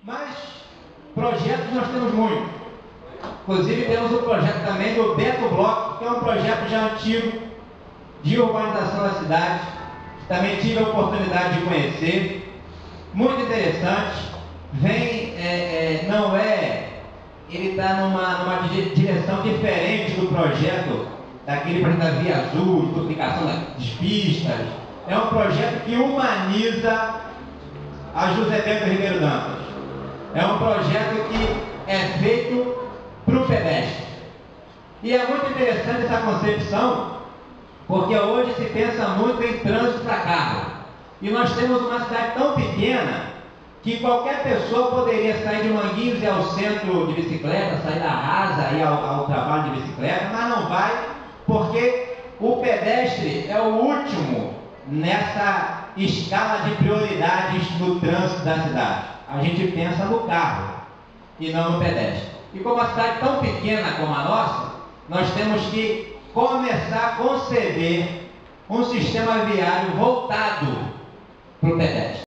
Mas projetos nós temos muitos. Inclusive temos o projeto também do Beto Bloco, que é um projeto já antigo de urbanização da cidade. Também tive a oportunidade de conhecer. Muito interessante. Ele está numa direção diferente do projeto, daquele projeto da Via Azul, de duplicação das pistas. É um projeto que humaniza a José Bento Ribeiro Dantas. É um projeto que é feito para o pedestre. E é muito interessante essa concepção, porque hoje se pensa muito em trânsito para carro. E nós temos uma cidade tão pequena que qualquer pessoa poderia sair de Manguinhos e ir ao centro de bicicleta, sair da Rasa e ir ao trabalho de bicicleta, mas não vai, porque o pedestre é o último nessa escala de prioridades no trânsito da cidade. A gente pensa no carro e não no pedestre. E como a cidade é tão pequena como a nossa, nós temos que começar a conceber um sistema viário voltado para o pedestre.